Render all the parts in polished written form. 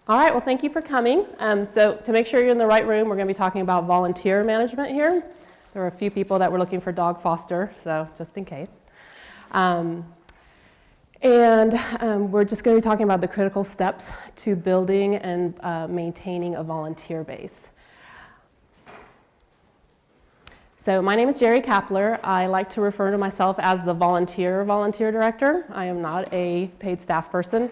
All right, well, thank you for coming. So to make sure you're in the right room, we're going to be talking about volunteer management here. There were a few people that were looking for dog foster, so just in case. We're just going to be talking about the critical steps to building and maintaining a volunteer base. So my name is Gerri Kappler. I like to refer to myself as the volunteer director. I am not a paid staff person.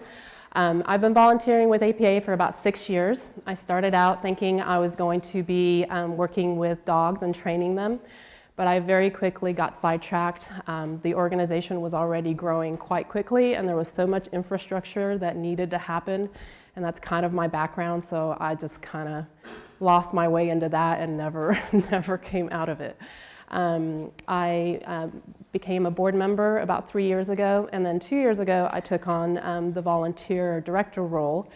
I've been volunteering with APA for about 6 years. I started out thinking I was going to be working with dogs and training them, but I very quickly got sidetracked. The organization was already growing quite quickly, and there was so much infrastructure that needed to happen, and that's kind of my background, so I just kind of lost my way into that and never came out of it. I became a board member about 3 years ago, and then 2 years ago I took on the volunteer director role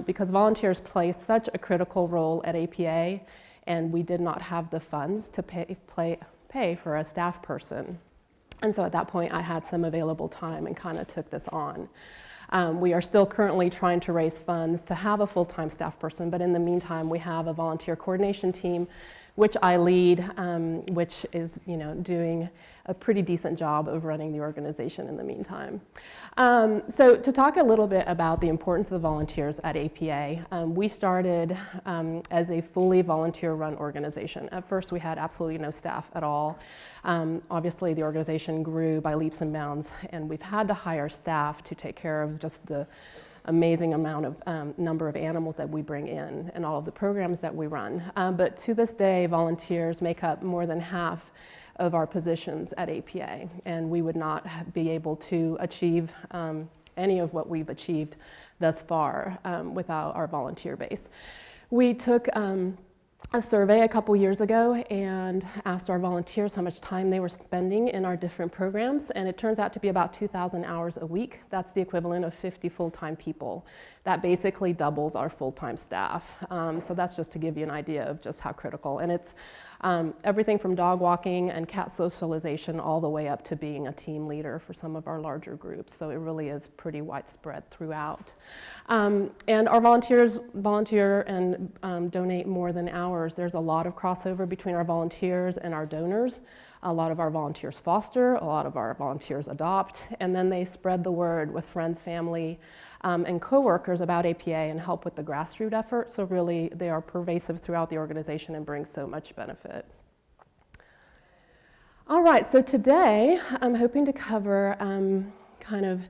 because volunteers play such a critical role at APA, and we did not have the funds to pay for a staff person. And so at that point I had some available time and kind of took this on. We are still currently trying to raise funds to have a full-time staff person, but in the meantime we have a volunteer coordination team which I lead, which is doing a pretty decent job of running the organization in the meantime. So to talk a little bit about the importance of volunteers at APA, we started as a fully volunteer-run organization. At first we had absolutely no staff at all. Obviously the organization grew by leaps and bounds, and we've had to hire staff to take care of just the amazing amount of number of animals that we bring in and all of the programs that we run. But to this day, volunteers make up more than half of our positions at APA, and we would not be able to achieve any of what we've achieved thus far without our volunteer base. We took a survey a couple years ago and asked our volunteers how much time they were spending in our different programs, and it turns out to be about 2,000 hours a week. That's the equivalent of 50 full-time people. That basically doubles our full-time staff. So that's just to give you an idea of just how critical. And it's everything from dog walking and cat socialization all the way up to being a team leader for some of our larger groups. So it really is pretty widespread throughout. And our volunteers volunteer and donate more than hours. There's a lot of crossover between our volunteers and our donors. A lot of our volunteers foster, a lot of our volunteers adopt, and then they spread the word with friends, family, and coworkers about APA and help with the grassroots effort. So really, they are pervasive throughout the organization and bring so much benefit. All right, so today I'm hoping to cover kind of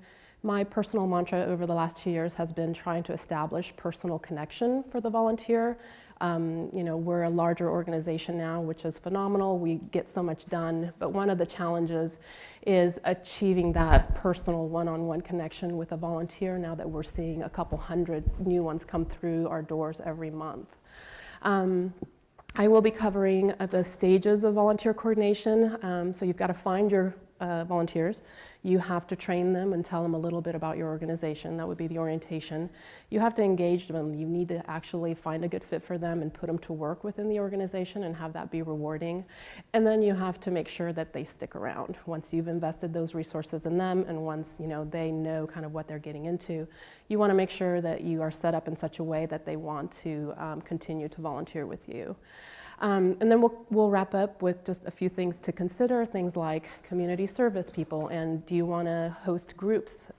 my personal mantra over the last 2 years has been trying to establish personal connection for the volunteer. We're a larger organization now, which is phenomenal. We get so much done, but one of the challenges is achieving that personal one-on-one connection with a volunteer now that we're seeing a couple hundred new ones come through our doors every month. I will be covering the stages of volunteer coordination. So you've got to find your volunteers. You have to train them and tell them a little bit about your organization. That would be the orientation. You have to engage them. You need to actually find a good fit for them and put them to work within the organization and have that be rewarding. And then you have to make sure that they stick around. Once you've invested those resources in them and once they know kind of what they're getting into, you want to make sure that you are set up in such a way that they want to continue to volunteer with you. And then we'll wrap up with just a few things to consider, things like community service people, and do you want to host groups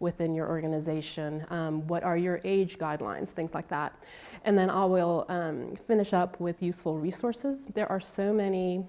within your organization? What are your age guidelines, things like that. And then I will finish up with useful resources. There are so many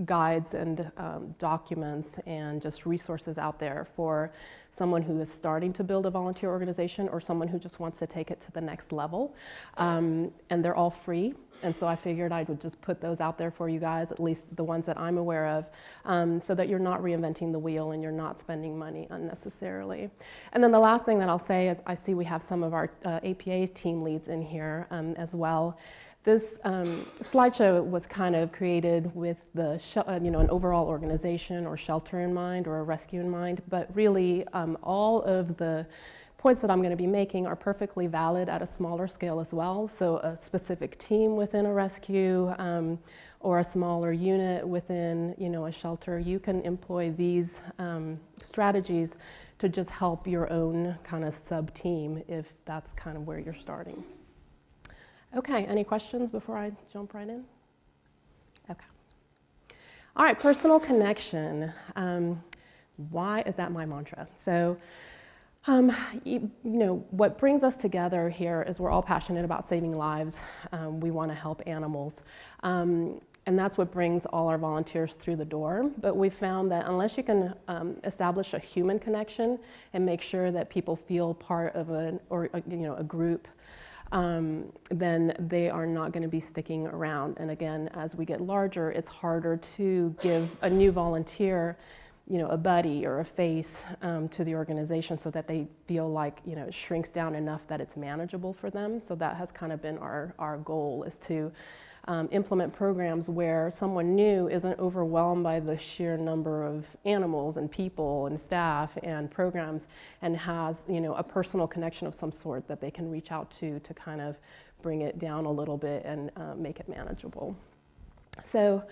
guides and documents and just resources out there for someone who is starting to build a volunteer organization or someone who just wants to take it to the next level. And they're all free. And so I figured I would just put those out there for you guys, at least the ones that I'm aware of, so that you're not reinventing the wheel and you're not spending money unnecessarily. And then the last thing that I'll say is I see we have some of our APA team leads in here as well. This slideshow was kind of created with the an overall organization or shelter in mind or a rescue in mind, but really all of the points that I'm going to be making are perfectly valid at a smaller scale as well. So a specific team within a rescue or a smaller unit within a shelter, you can employ these strategies to just help your own kind of sub-team if that's kind of where you're starting. Okay, any questions before I jump right in? Okay. All right, personal connection. Why is that my mantra? So, you know, what brings us together here is we're all passionate about saving lives. We want to help animals. And that's what brings all our volunteers through the door. But we found that unless you can establish a human connection and make sure that people feel part of a group, then they are not going to be sticking around. And again, as we get larger, it's harder to give a new volunteer, you know, a buddy or a face to the organization so that they feel like, you know, it shrinks down enough that it's manageable for them. So that has kind of been our goal, is to implement programs where someone new isn't overwhelmed by the sheer number of animals and people and staff and programs, and has, you know, a personal connection of some sort that they can reach out to kind of bring it down a little bit and make it manageable. So,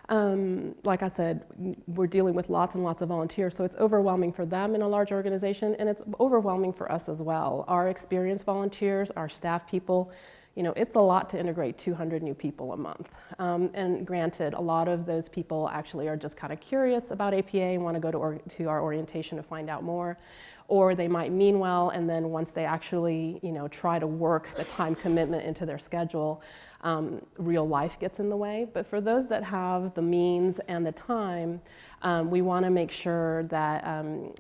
like I said, we're dealing with lots and lots of volunteers, so it's overwhelming for them in a large organization, and it's overwhelming for us as well. Our experienced volunteers, our staff people, you know, it's a lot to integrate 200 new people a month. And granted, a lot of those people actually are just kind of curious about APA and want to go to our orientation to find out more. Or they might mean well, and then once they actually, you know, try to work the time commitment into their schedule, real life gets in the way. But for those that have the means and the time, we want to make sure that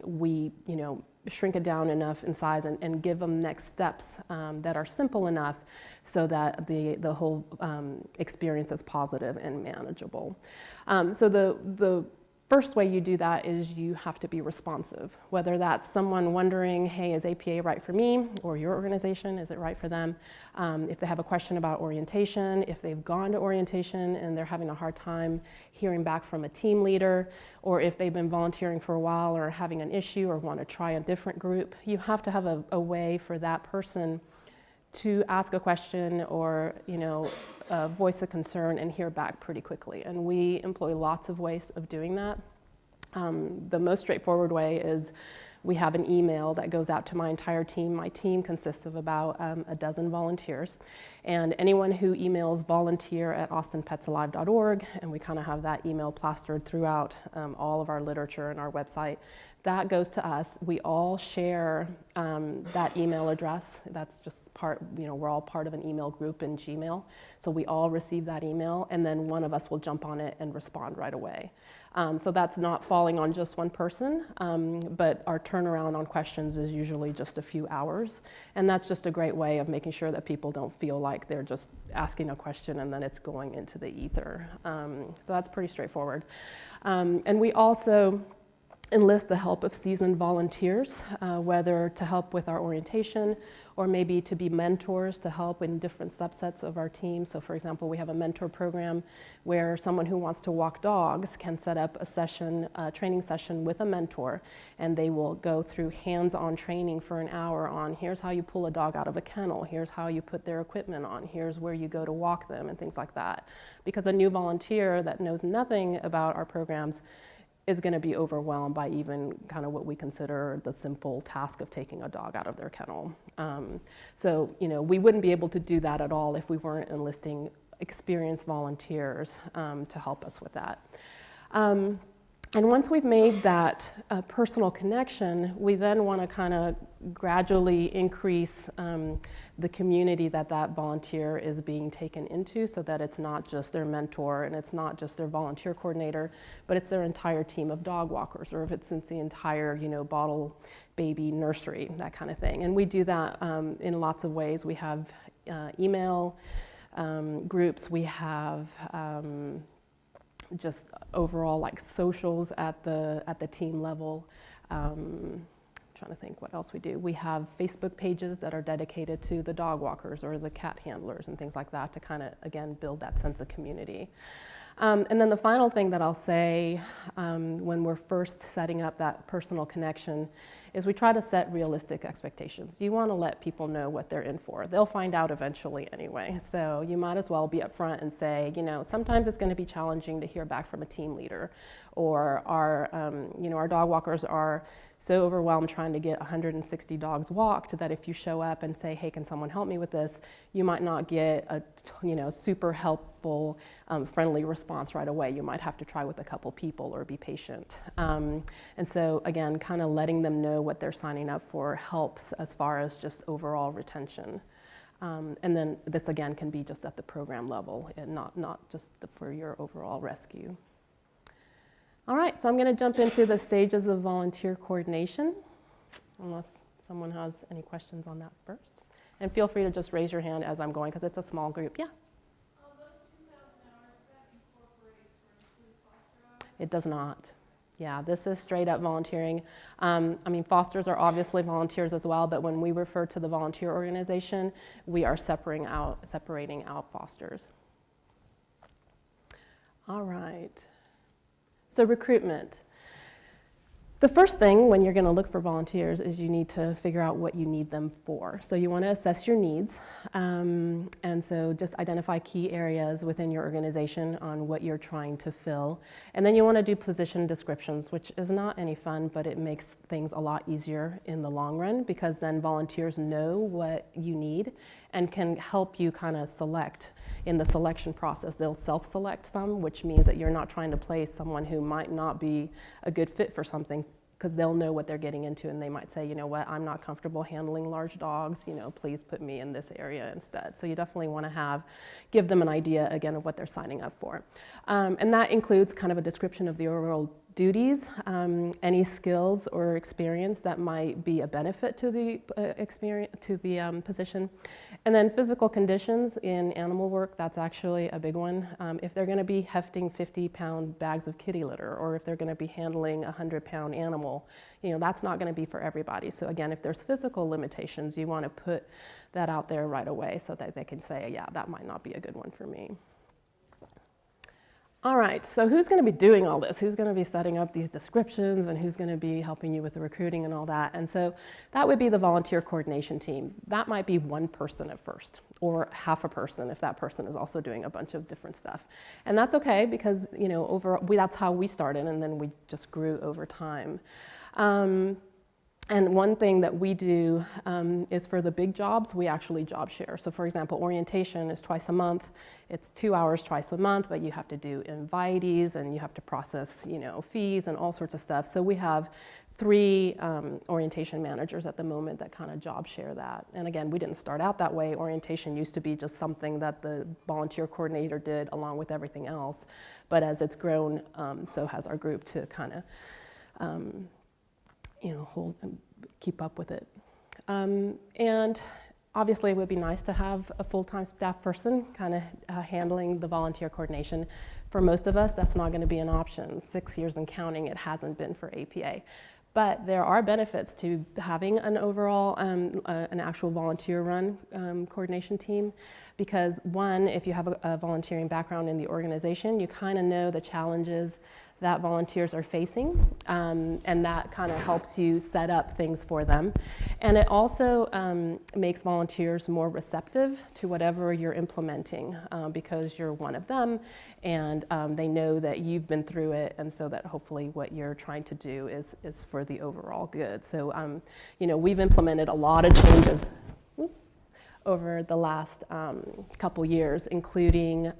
we, you know, shrink it down enough in size and give them next steps that are simple enough so that the whole experience is positive and manageable. So the first way you do that is you have to be responsive, whether that's someone wondering, hey, is APA right for me, or your organization, is it right for them? If they have a question about orientation, if they've gone to orientation and they're having a hard time hearing back from a team leader, or if they've been volunteering for a while or having an issue or want to try a different group, you have to have a way for that person to ask a question or, you know, voice a concern and hear back pretty quickly. And we employ lots of ways of doing that. The most straightforward way is we have an email that goes out to my entire team. My team consists of about a dozen volunteers. And anyone who emails volunteer@austinpetsalive.org, and we kind of have that email plastered throughout all of our literature and our website, that goes to us. We all share that email address. That's just part, you know, we're all part of an email group in Gmail. So we all receive that email, and then one of us will jump on it and respond right away. So that's not falling on just one person, but our turnaround on questions is usually just a few hours. And that's just a great way of making sure that people don't feel like they're just asking a question and then it's going into the ether. So that's pretty straightforward. And we also enlist the help of seasoned volunteers, whether to help with our orientation or maybe to be mentors to help in different subsets of our team. So for example, we have a mentor program where someone who wants to walk dogs can set up a session, a training session with a mentor, and they will go through hands-on training for an hour on here's how you pull a dog out of a kennel, here's how you put their equipment on, here's where you go to walk them, and things like that. Because a new volunteer that knows nothing about our programs is going to be overwhelmed by even kind of what we consider the simple task of taking a dog out of their kennel. So, you know, we wouldn't be able to do that at all if we weren't enlisting experienced volunteers to help us with that. And once we've made that personal connection, we then want to kind of gradually increase the community that that volunteer is being taken into, so that it's not just their mentor and it's not just their volunteer coordinator, but it's their entire team of dog walkers, or if it's the entire, you know, bottle baby nursery, that kind of thing. And we do that in lots of ways. We have email groups, we have just overall like socials at the team level. Trying to think what else we do. We have Facebook pages that are dedicated to the dog walkers or the cat handlers and things like that to kind of, again, build that sense of community. And then the final thing that I'll say when we're first setting up that personal connection is we try to set realistic expectations. You want to let people know what they're in for. They'll find out eventually anyway. So you might as well be upfront and say, you know, sometimes it's going to be challenging to hear back from a team leader, or our dog walkers are so overwhelmed trying to get 160 dogs walked that if you show up and say, hey, can someone help me with this, you might not get a super helpful, friendly response right away. You might have to try with a couple people or be patient. And so again, kind of letting them know what they're signing up for helps as far as just overall retention. And then this again can be just at the program level and not just for your overall rescue. All right, so I'm going to jump into the stages of volunteer coordination, unless someone has any questions on that first. And feel free to just raise your hand as I'm going, because it's a small group. Yeah? Those 2,000 hours, does that incorporate or include foster hours? It does not. Yeah, this is straight up volunteering. I mean, fosters are obviously volunteers as well, but when we refer to the volunteer organization, we are separating out fosters. All right. So recruitment. The first thing when you're going to look for volunteers is you need to figure out what you need them for. So you want to assess your needs, and so just identify key areas within your organization on what you're trying to fill. And then you want to do position descriptions, which is not any fun, but it makes things a lot easier in the long run, because then volunteers know what you need and can help you kind of select. In the selection process, they'll self-select some, which means that you're not trying to place someone who might not be a good fit for something, because they'll know what they're getting into, and they might say, you know what, I'm not comfortable handling large dogs, you know, please put me in this area instead. So you definitely want to give them an idea, again, of what they're signing up for. And that includes kind of a description of the overall duties, any skills or experience that might be a benefit to the position. And then physical conditions in animal work, that's actually a big one. If they're going to be hefting 50-pound bags of kitty litter, or if they're going to be handling a 100-pound animal, you know, that's not going to be for everybody. So again, if there's physical limitations, you want to put that out there right away so that they can say, yeah, that might not be a good one for me. All right, so who's going to be doing all this? Who's going to be setting up these descriptions, and who's going to be helping you with the recruiting and all that? And so that would be the volunteer coordination team. That might be one person at first, or half a person if that person is also doing a bunch of different stuff. And that's okay, because you know, that's how we started, and then we just grew over time. And one thing that we do is for the big jobs, we actually job share. So for example, orientation is twice a month. It's 2 hours twice a month, but you have to do invitees, and you have to process, you know, fees and all sorts of stuff. So we have 3 orientation managers at the moment that kind of job share that. And again, we didn't start out that way. Orientation used to be just something that the volunteer coordinator did along with everything else. But as it's grown, so has our group to kind of you know, hold and keep up with it. And obviously it would be nice to have a full-time staff person kind of handling the volunteer coordination. For most of us, that's not going to be an option. 6 years and counting, it hasn't been for APA. But there are benefits to having an overall, an actual volunteer-run coordination team, because one, if you have a volunteering background in the organization, you kind of know the challenges that volunteers are facing, and that kind of helps you set up things for them. And it also makes volunteers more receptive to whatever you're implementing, because you're one of them, and they know that you've been through it, and so that hopefully what you're trying to do is for the overall good. So you know, we've implemented a lot of changes over the last couple years, including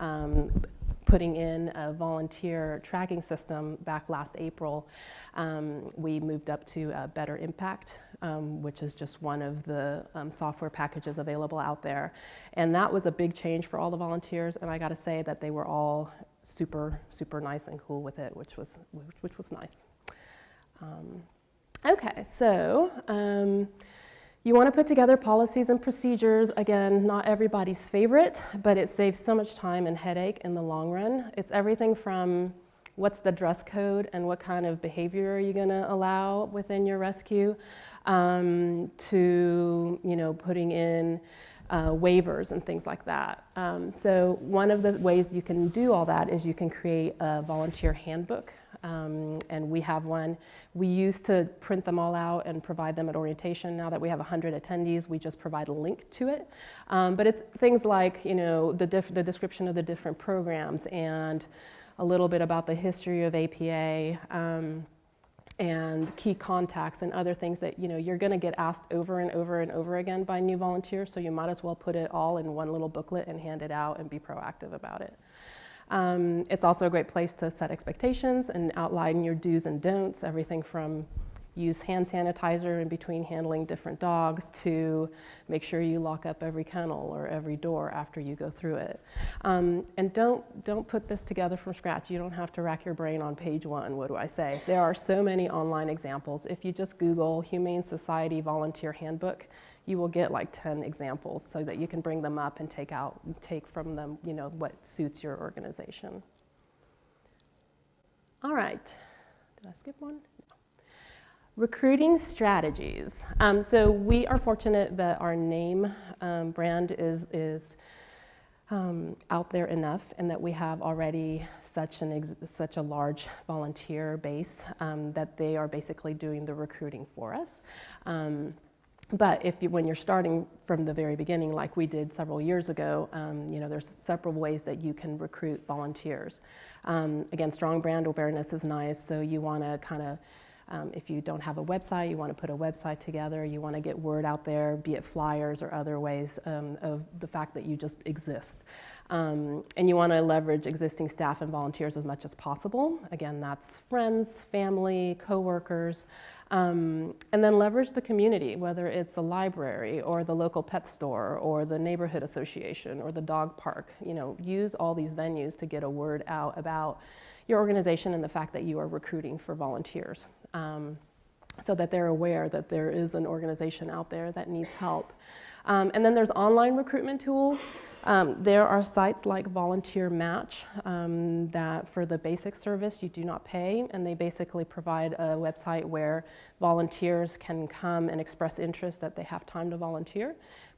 putting in a volunteer tracking system back last April. We moved up to Better Impact, which is just one of the software packages available out there. And that was a big change for all the volunteers, and I gotta say that they were all super, super nice and cool with it, which was nice. Okay, so you want to put together policies and procedures. Again, not everybody's favorite, but it saves so much time and headache in the long run. It's everything from what's the dress code and what kind of behavior are you going to allow within your rescue, to, you know, putting in waivers and things like that. So one of the ways you can do all that is you can create a volunteer handbook. And we have one. We used to print them all out and provide them at orientation. Now that we have 100 attendees, we just provide a link to it. But it's things like, you know, the description of the different programs and a little bit about the history of APA, and key contacts and other things that, you know, you're going to get asked over and over and over again by new volunteers, so you might as well put it all in one little booklet and hand it out and be proactive about it. It's also a great place to set expectations and outline your do's and don'ts, everything from use hand sanitizer in between handling different dogs to make sure you lock up every kennel or every door after you go through it. And don't put this together from scratch. You don't have to rack your brain on page one, what do I say? There are so many online examples. If you just Google Humane Society Volunteer Handbook, you will get like 10 examples so that you can bring them up and take from them, you know, what suits your organization. All right, did I skip one? No. Recruiting strategies. So we are fortunate that our name brand is out there enough, and that we have already such a large volunteer base that they are basically doing the recruiting for us. But when you're starting from the very beginning, like we did several years ago, you know, there's several ways that you can recruit volunteers. Again, strong brand awareness is nice, so you want to kind of, if you don't have a website, you want to put a website together, you want to get word out there, be it flyers or other ways of the fact that you just exist. And you want to leverage existing staff and volunteers as much as possible. Again, that's friends, family, coworkers. And then leverage the community, whether it's a library or the local pet store or the neighborhood association or the dog park. You know, use all these venues to get a word out about your organization and the fact that you are recruiting for volunteers, so that they're aware that there is an organization out there that needs help. And then there's online recruitment tools. There are sites like Volunteer Match that for the basic service you do not pay, and they basically provide a website where volunteers can come and express interest that they have time to volunteer,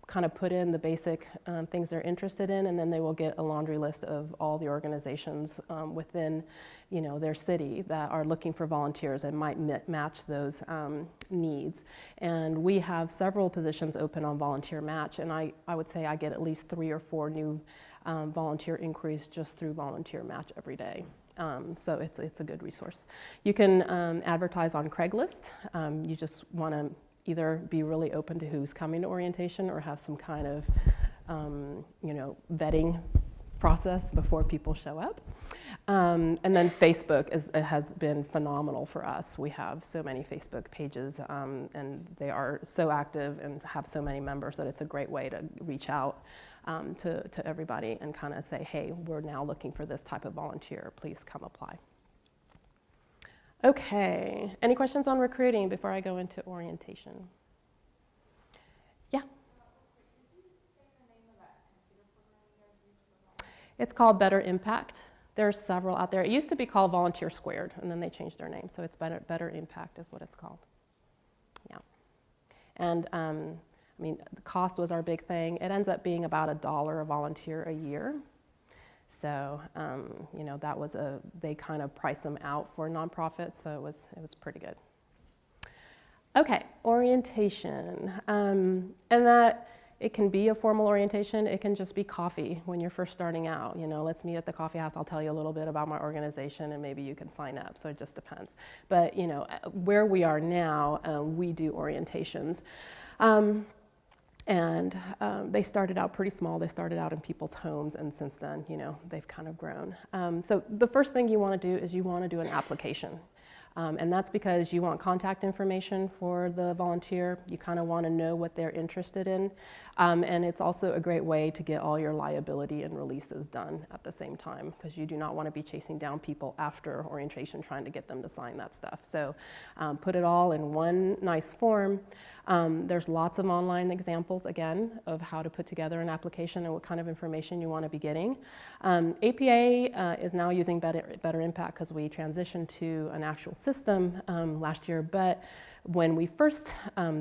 kind of put in the basic things they're interested in, and then they will get a laundry list of all the organizations within, you know, their city that are looking for volunteers and might match those needs. And we have several positions open on Volunteer Match, and I would say I get at least 3 or 4 new volunteer inquiries just through Volunteer Match every day. So it's a good resource. You can advertise on Craigslist. You just want to either be really open to who's coming to orientation or have some kind of, you know, vetting process before people show up. And then Facebook has been phenomenal for us. We have so many Facebook pages, and they are so active and have so many members that it's a great way to reach out to everybody and kind of say, hey, we're now looking for this type of volunteer. Please come apply. Okay, any questions on recruiting before I go into orientation? Yeah? It's called Better Impact. There's several out there. It used to be called Volunteer Squared, and then they changed their name, so it's Better Impact is what it's called. Yeah. And I mean, the cost was our big thing. It ends up being about $1 a volunteer a year. So, you know, that was they kind of price them out for nonprofits, so it was pretty good. Okay, orientation. And that, it can be a formal orientation, it can just be coffee when you're first starting out. You know, let's meet at the coffee house, I'll tell you a little bit about my organization and maybe you can sign up, so it just depends. But, you know, where we are now, we do orientations. And they started out pretty small. They started out in people's homes, and since then, you know, they've kind of grown. So the first thing you want to do is you want to do an application. And that's because you want contact information for the volunteer. You kind of want to know what they're interested in. And it's also a great way to get all your liability and releases done at the same time, because you do not want to be chasing down people after orientation trying to get them to sign that stuff. So put it all in one nice form. There's lots of online examples, again, of how to put together an application and what kind of information you want to be getting. APA is now using Better Impact because we transitioned to an actual system last year, but when we first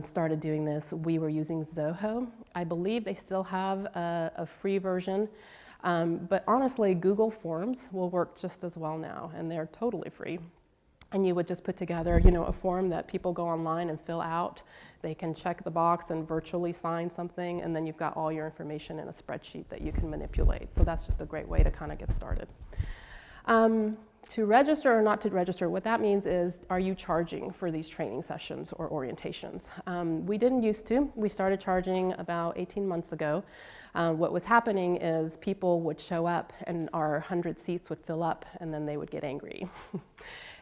started doing this, we were using Zoho. I believe they still have a free version, but honestly, Google Forms will work just as well now, and they're totally free. And you would just put together, a form that people go online and fill out. They can check the box and virtually sign something, and then you've got all your information in a spreadsheet that you can manipulate. So that's just a great way to kind of get started. To register or not to register, what that means is, are you charging for these training sessions or orientations? We didn't used to. We started charging about 18 months ago. What was happening is people would show up and our 100 seats would fill up, and then they would get angry.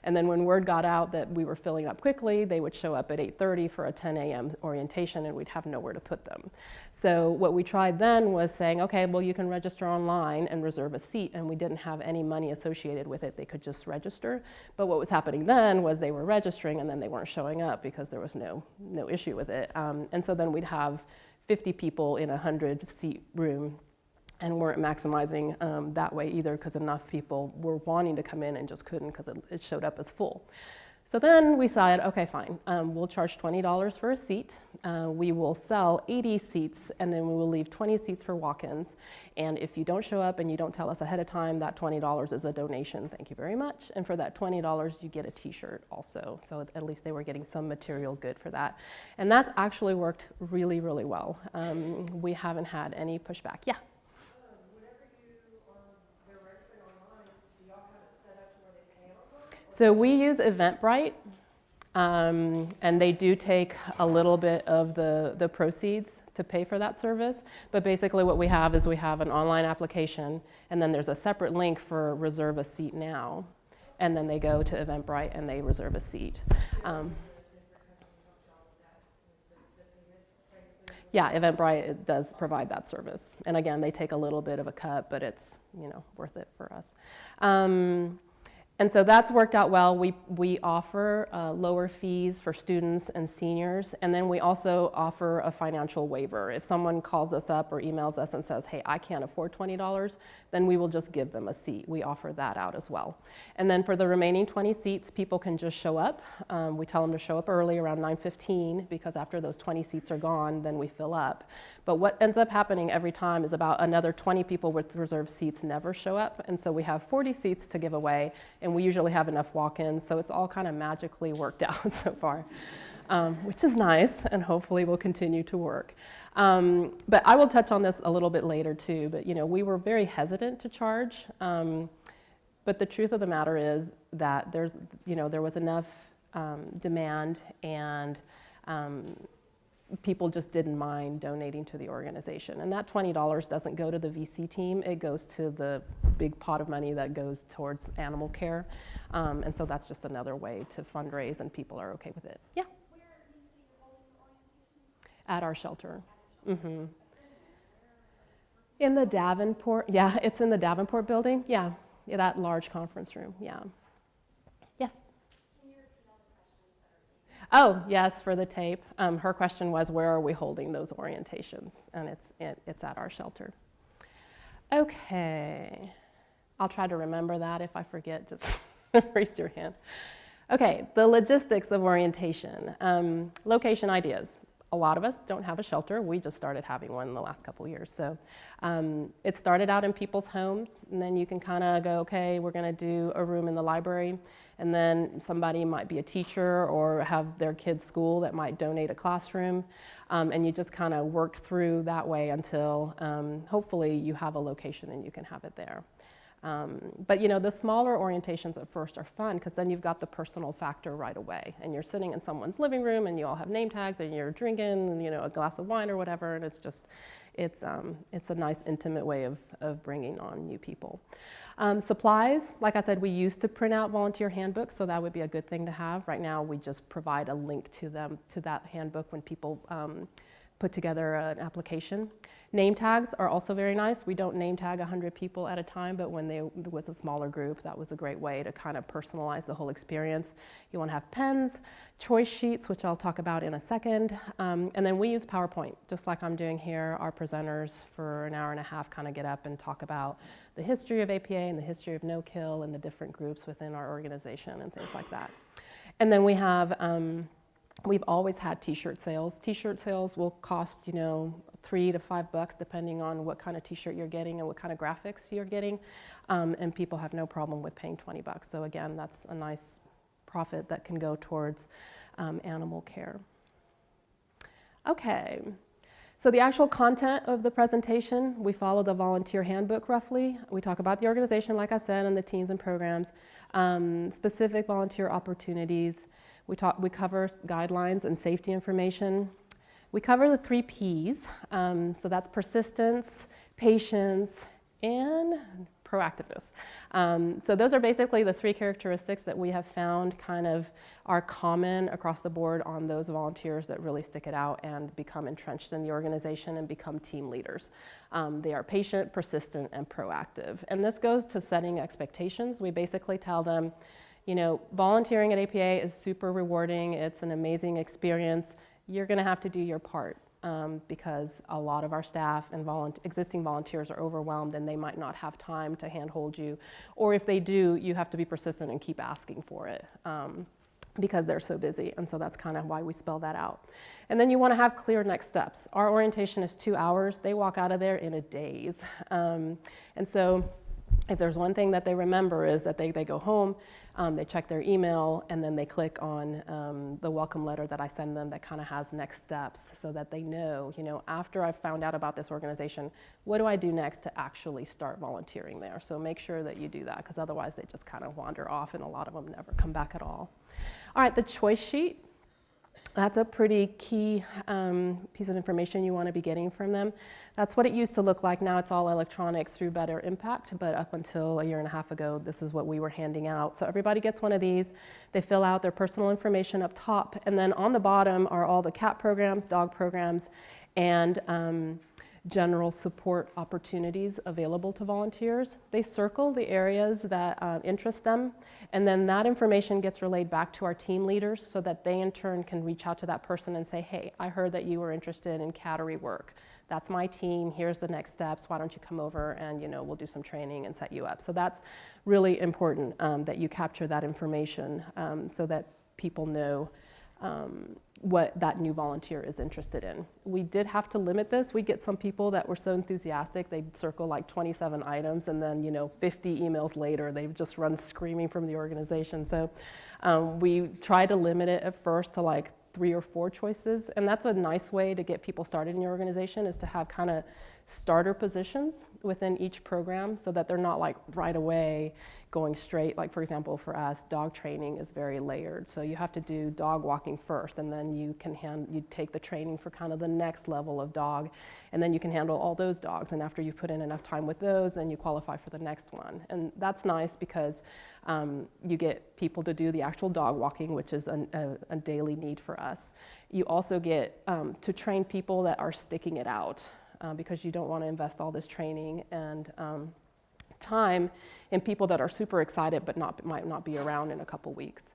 And then when word got out that we were filling up quickly, they would show up at 8:30 for a 10 a.m. orientation, and we'd have nowhere to put them. So what we tried then was saying, okay, well, you can register online and reserve a seat, and we didn't have any money associated with it. They could just register. But what was happening then was they were registering, and then they weren't showing up because there was no issue with it. And so then we'd have 50 people in a 100-seat room, and weren't maximizing that way either, because enough people were wanting to come in and just couldn't because it showed up as full. So then we said, okay, fine, we'll charge $20 for a seat. We will sell 80 seats, and then we will leave 20 seats for walk-ins. And if you don't show up and you don't tell us ahead of time, that $20 is a donation. Thank you very much. And for that $20, you get a t-shirt also. So at least they were getting some material good for that. And that's actually worked really, really well. We haven't had any pushback. Yeah? So we use Eventbrite, and they do take a little bit of the proceeds to pay for that service. But basically what we have is we have an online application, and then there's a separate link for reserve a seat now. And then they go to Eventbrite and they reserve a seat. Yeah, Eventbrite does provide that service. And again, they take a little bit of a cut, but it's worth it for us. And so that's worked out well. We offer lower fees for students and seniors, and then we also offer a financial waiver. If someone calls us up or emails us and says, hey, I can't afford $20, then we will just give them a seat. We offer that out as well. And then for the remaining 20 seats, people can just show up. We tell them to show up early around 9:15, because after those 20 seats are gone, then we fill up. But what ends up happening every time is about another 20 people with reserved seats never show up, and so we have 40 seats to give away, and we usually have enough walk-ins, so it's all kind of magically worked out so far, which is nice, and hopefully will continue to work. But I will touch on this a little bit later too, but we were very hesitant to charge, but the truth of the matter is that there was enough demand, and people just didn't mind donating to the organization. And that $20 doesn't go to the VC team, it goes to the big pot of money that goes towards animal care. And so that's just another way to fundraise, and people are okay with it. Yeah? Where do you see your holding orientations? At our shelter. Mm-hmm. In the Davenport, yeah, it's in the Davenport building. Yeah, that large conference room, yeah. Yes? Can you repeat all the questions that are being Oh, yes, for the tape. Her question was, where are we holding those orientations? And it's at our shelter. Okay. I'll try to remember that. If I forget, just raise your hand. Okay, the logistics of orientation. Location ideas. A lot of us don't have a shelter. We just started having one in the last couple of years. So it started out in people's homes, and then you can kind of go, okay, we're going to do a room in the library, and then somebody might be a teacher or have their kid's school that might donate a classroom, and you just kind of work through that way until hopefully you have a location and you can have it there. But the smaller orientations at first are fun, because then you've got the personal factor right away, and you're sitting in someone's living room and you all have name tags and you're drinking a glass of wine or whatever, and it's a nice intimate way of bringing on new people. Supplies, like I said, we used to print out volunteer handbooks, so that would be a good thing to have. Right now we just provide a link to that handbook when people put together an application. Name tags are also very nice. We don't name tag 100 people at a time, but when there was a smaller group, that was a great way to kind of personalize the whole experience. You want to have pens, choice sheets, which I'll talk about in a second, and then we use PowerPoint, just like I'm doing here. Our presenters for an hour and a half kind of get up and talk about the history of APA and the history of no-kill and the different groups within our organization and things like that. And then we have, we've always had t-shirt sales. T-shirt sales will cost, you know, $3 to $5 depending on what kind of t-shirt you're getting and what kind of graphics you're getting. And people have no problem with paying $20. So again, that's a nice profit that can go towards animal care. Okay. So the actual content of the presentation, we follow the volunteer handbook roughly. We talk about the organization, like I said, and the teams and programs, specific volunteer opportunities. We cover guidelines and safety information. We cover the 3 Ps, so that's persistence, patience, and proactiveness. So those are basically the 3 characteristics that we have found kind of are common across the board on those volunteers that really stick it out and become entrenched in the organization and become team leaders. They are patient, persistent, and proactive. And this goes to setting expectations. We basically tell them, you know, volunteering at APA is super rewarding. It's an amazing experience. You're going to have to do your part. Because a lot of our staff and existing volunteers are overwhelmed and they might not have time to handhold you. Or if they do, you have to be persistent and keep asking for it because they're so busy. And so that's kind of why we spell that out. And then you want to have clear next steps. Our orientation is 2 hours. They walk out of there in a daze. And so if there's one thing that they remember is that they go home, they check their email, and then they click on the welcome letter that I send them that kind of has next steps so that they know, you know, after I've found out about this organization, what do I do next to actually start volunteering there? So make sure that you do that because otherwise they just kind of wander off and a lot of them never come back at all. All right, the choice sheet. That's a pretty key piece of information you want to be getting from them. That's what it used to look like. Now it's all electronic through Better Impact, but up until 1.5 years ago, this is what we were handing out. So everybody gets one of these. They fill out their personal information up top, and then on the bottom are all the cat programs, dog programs, and general support opportunities available to volunteers. They circle the areas that interest them, and then that information gets relayed back to our team leaders so that they in turn can reach out to that person and say, hey, I heard that you were interested in cattery work. That's my team, here's the next steps, why don't you come over and, you know, we'll do some training and set you up. So that's really important that you capture that information so that people know what that new volunteer is interested in. We did have to limit this. We get some people that were so enthusiastic, they'd circle like 27 items and then, you know, 50 emails later, they've just run screaming from the organization. So we try to limit it at first to like 3 or 4 choices. And that's a nice way to get people started in your organization is to have kind of starter positions within each program so that they're not like right away going straight. Like for example, for us, dog training is very layered. So you have to do dog walking first and then you take the training for kind of the next level of dog and then you can handle all those dogs. And after you put in enough time with those, then you qualify for the next one. And that's nice because you get people to do the actual dog walking, which is a daily need for us. You also get to train people that are sticking it out because you don't want to invest all this training and time in people that are super excited but might not be around in a couple weeks.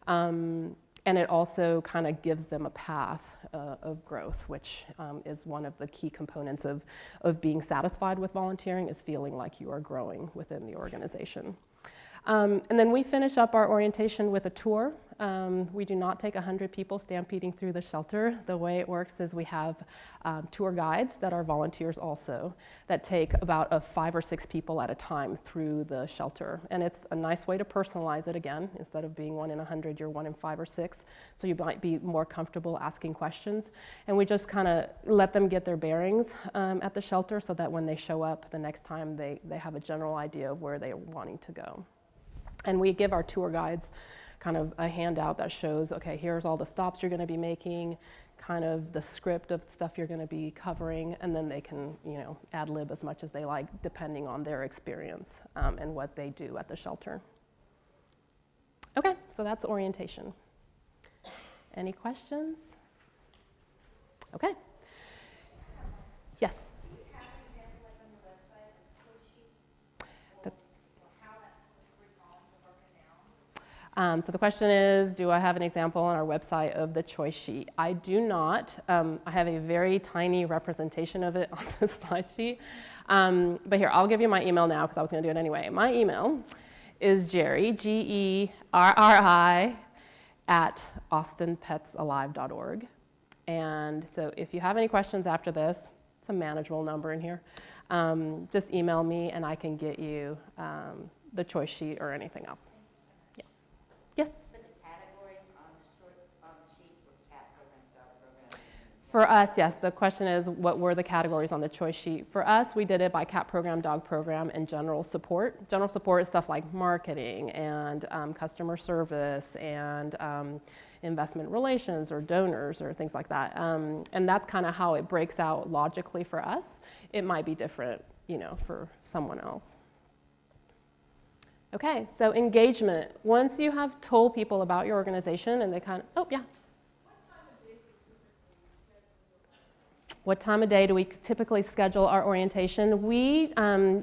And it also kind of gives them a path of growth, which is one of the key components of being satisfied with volunteering is feeling like you are growing within the organization. And then we finish up our orientation with a tour. We do not take 100 people stampeding through the shelter. The way it works is we have tour guides that are volunteers also that take about 5 or 6 people at a time through the shelter. And it's a nice way to personalize it again. Instead of being 1 in 100, you're 1 in 5 or 6. So you might be more comfortable asking questions. And we just kind of let them get their bearings at the shelter so that when they show up the next time, they have a general idea of where they're wanting to go. And we give our tour guides kind of a handout that shows, okay, here's all the stops you're going to be making, kind of the script of stuff you're going to be covering, and then they can, you know, ad lib as much as they like, depending on their experience and what they do at the shelter. Okay, so that's orientation. Any questions? Okay. Yes. So the question is, do I have an example on our website of the choice sheet? I do not. I have a very tiny representation of it on the slide sheet. But here, I'll give you my email now because I was going to do it anyway. My email is Gerri, Gerri, at austinpetsalive.org. And so if you have any questions after this, it's a manageable number in here, just email me and I can get you the choice sheet or anything else. Yeah. Yes? Put the categories on the sheet with cat programs, dog programs. For us, yes, the question is what were the categories on the choice sheet? For us, we did it by cat program, dog program, and general support. General support is stuff like marketing and customer service and investment relations or donors or things like that. And that's kind of how it breaks out logically for us. It might be different, for someone else. Okay, so engagement. Once you have told people about your organization and they kind of, oh yeah. What time of day do we typically schedule our orientation? We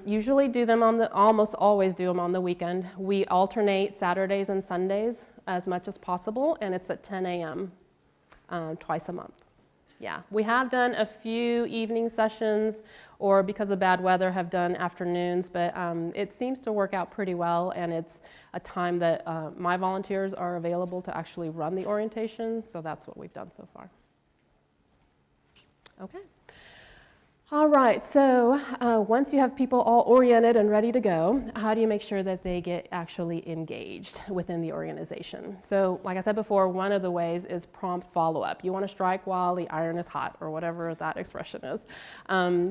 usually do them almost always do them on the weekend. We alternate Saturdays and Sundays as much as possible, and it's at 10 a.m. Twice a month. Yeah, we have done a few evening sessions, or because of bad weather have done afternoons, but it seems to work out pretty well, and it's a time that my volunteers are available to actually run the orientation, so that's what we've done so far. Okay. All right, so once you have people all oriented and ready to go, how do you make sure that they get actually engaged within the organization? So like I said before, one of the ways is prompt follow-up. You want to strike while the iron is hot, or whatever that expression is,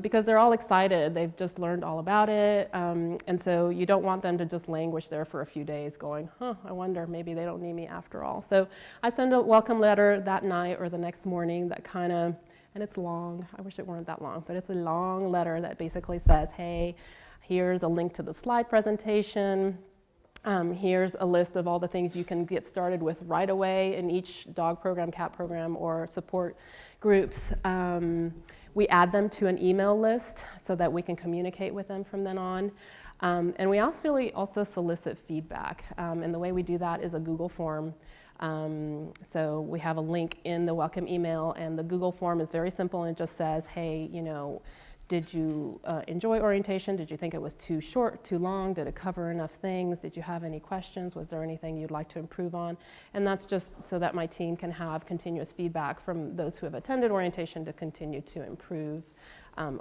because they're all excited. They've just learned all about it, and so you don't want them to just languish there for a few days going, I wonder, maybe they don't need me after all. So I send a welcome letter that night or the next morning that kind of, and it's long, I wish it weren't that long, but it's a long letter that basically says, hey, here's a link to the slide presentation, here's a list of all the things you can get started with right away in each dog program, cat program, or support groups. We add them to an email list so that we can communicate with them from then on. And we also solicit feedback, and the way we do that is a Google form. So we have a link in the welcome email, and the Google form is very simple and it just says, hey, did you enjoy orientation? Did you think it was too short, too long? Did it cover enough things? Did you have any questions? Was there anything you'd like to improve on? And that's just so that my team can have continuous feedback from those who have attended orientation to continue to improve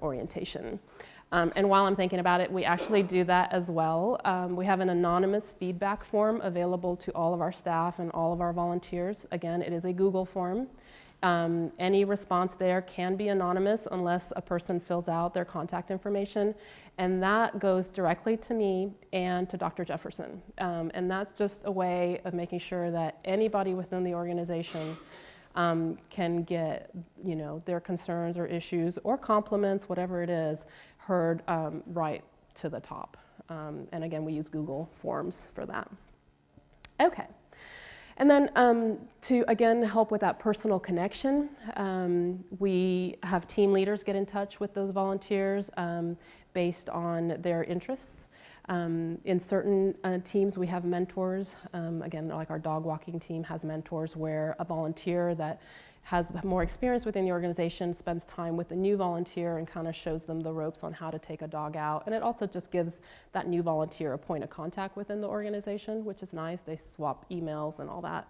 orientation. And while I'm thinking about it, we actually do that as well. We have an anonymous feedback form available to all of our staff and all of our volunteers. Again, it is a Google form. Any response there can be anonymous unless a person fills out their contact information. And that goes directly to me and to Dr. Jefferson. And that's just a way of making sure that anybody within the organization can get, their concerns or issues or compliments, whatever it is, heard right to the top. And again, we use Google Forms for that. Okay. And then to, again, help with that personal connection, we have team leaders get in touch with those volunteers based on their interests. In certain teams, we have mentors. Again, like our dog walking team has mentors where a volunteer that has more experience within the organization spends time with the new volunteer and kind of shows them the ropes on how to take a dog out. And it also just gives that new volunteer a point of contact within the organization, which is nice. They swap emails and all that.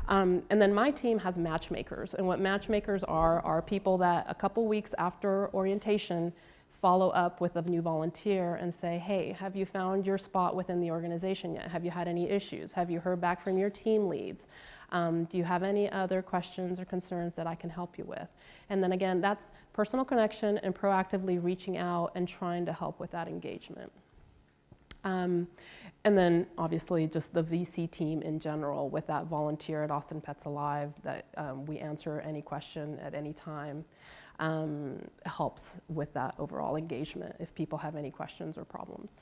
And then my team has matchmakers. And what matchmakers are people that a couple weeks after orientation follow up with a new volunteer and say, hey, have you found your spot within the organization yet? Have you had any issues? Have you heard back from your team leads? Do you have any other questions or concerns that I can help you with? And then again, that's personal connection and proactively reaching out and trying to help with that engagement. And then obviously just the VC team in general with that volunteer at Austin Pets Alive that we answer any question at any time. Helps with that overall engagement if people have any questions or problems.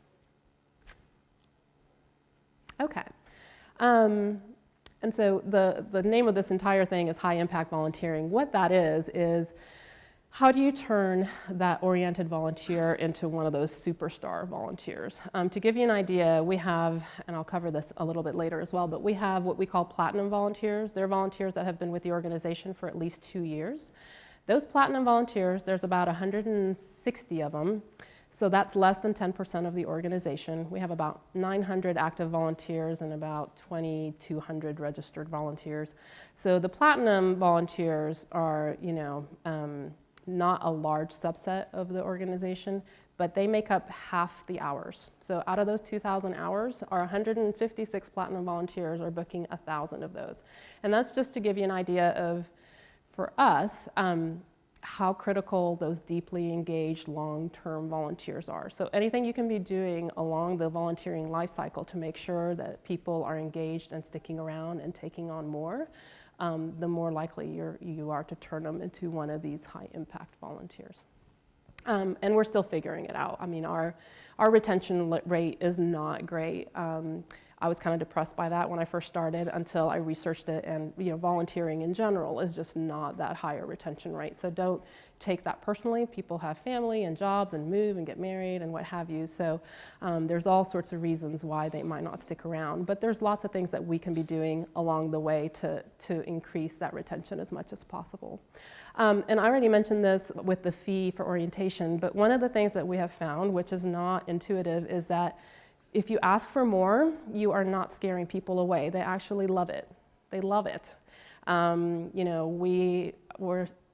Okay. And so the name of this entire thing is high impact volunteering. What that is how do you turn that oriented volunteer into one of those superstar volunteers? To give you an idea, we have, and I'll cover this a little bit later as well, but we have what we call platinum volunteers. They're volunteers that have been with the organization for at least 2 years. Those platinum volunteers, there's about 160 of them. So that's less than 10% of the organization. We have about 900 active volunteers and about 2,200 registered volunteers. So the platinum volunteers are, not a large subset of the organization, but they make up half the hours. So out of those 2,000 hours, our 156 platinum volunteers are booking 1,000 of those. And that's just to give you an idea of, for us, how critical those deeply engaged long-term volunteers are. So anything you can be doing along the volunteering life cycle to make sure that people are engaged and sticking around and taking on more, the more likely you are to turn them into one of these high-impact volunteers. And we're still figuring it out. I mean, our retention rate is not great. I was kind of depressed by that when I first started until I researched it, and volunteering in general is just not that high a retention rate. So don't take that personally. People have family and jobs and move and get married and what have you. So there's all sorts of reasons why they might not stick around. But there's lots of things that we can be doing along the way to increase that retention as much as possible. And I already mentioned this with the fee for orientation, but one of the things that we have found, which is not intuitive, is that if you ask for more, you are not scaring people away. They actually love it. They love it.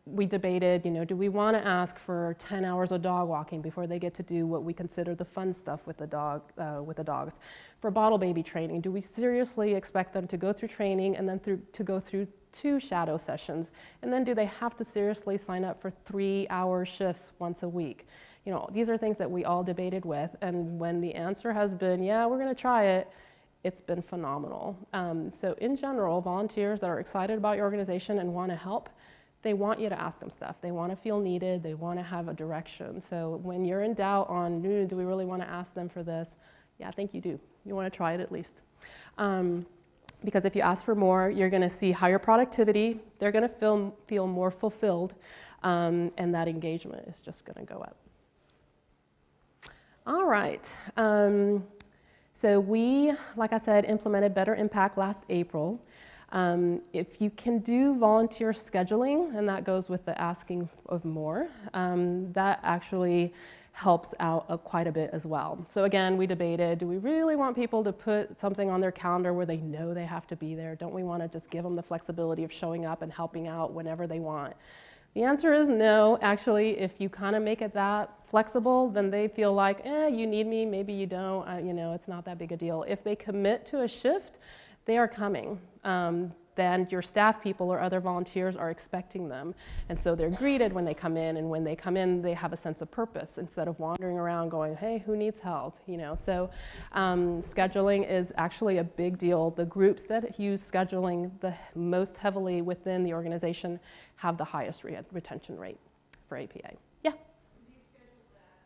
We debated, do we want to ask for 10 hours of dog walking before they get to do what we consider the fun stuff with the dogs? For bottle baby training, do we seriously expect them to go through training and then to go through 2 shadow sessions? And then do they have to seriously sign up for 3-hour shifts once a week? These are things that we all debated with, and when the answer has been, yeah, we're going to try it, it's been phenomenal. So in general, volunteers that are excited about your organization and want to help, they want you to ask them stuff. They want to feel needed. They want to have a direction. So when you're in doubt on, do we really want to ask them for this? Yeah, I think you do. You want to try it at least. Because if you ask for more, you're going to see higher productivity. They're going to feel more fulfilled, and that engagement is just going to go up. All right, so we, like I said, implemented Better Impact last April. If you can do volunteer scheduling, and that goes with the asking of more, that actually helps out quite a bit as well. So again, we debated, do we really want people to put something on their calendar where they know they have to be there? Don't we want to just give them the flexibility of showing up and helping out whenever they want? The answer is no. Actually, if you kind of make it that flexible, then they feel like, you need me, maybe you don't, it's not that big a deal. If they commit to a shift, they are coming. Then your staff people or other volunteers are expecting them. And so they're greeted when they come in, and when they come in, they have a sense of purpose instead of wandering around going, hey, who needs help? So scheduling is actually a big deal. The groups that use scheduling the most heavily within the organization have the highest retention rate for APA. Yeah? Do you schedule that,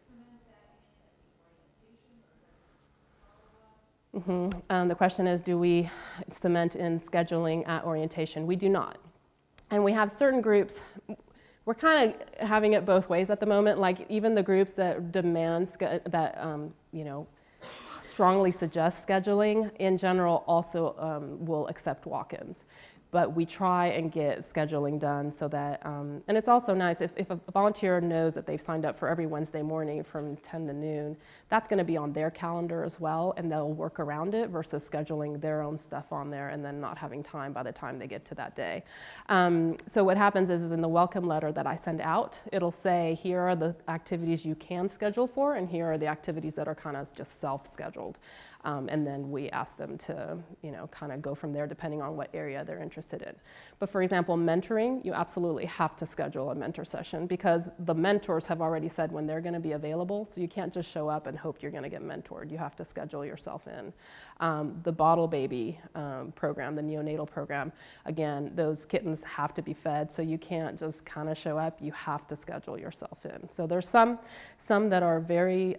cement that in at the orientation, or is that follow-up? The question is, do we cement in scheduling at orientation? We do not. And we have certain groups, we're kind of having it both ways at the moment, like even the groups that demand, strongly suggest scheduling, in general also will accept walk-ins. But we try and get scheduling done so that, and it's also nice if a volunteer knows that they've signed up for every Wednesday morning from 10 to noon, that's going to be on their calendar as well, and they'll work around it versus scheduling their own stuff on there and then not having time by the time they get to that day. So what happens is in the welcome letter that I send out, it'll say, here are the activities you can schedule for, and here are the activities that are kind of just self-scheduled. And then we ask them to, kind of go from there depending on what area they're interested in. But for example, mentoring, you absolutely have to schedule a mentor session because the mentors have already said when they're going to be available, so you can't just show up and hope you're going to get mentored. You have to schedule yourself in. The bottle baby program, the neonatal program, again, those kittens have to be fed, so you can't just kind of show up. You have to schedule yourself in. So there's some that are very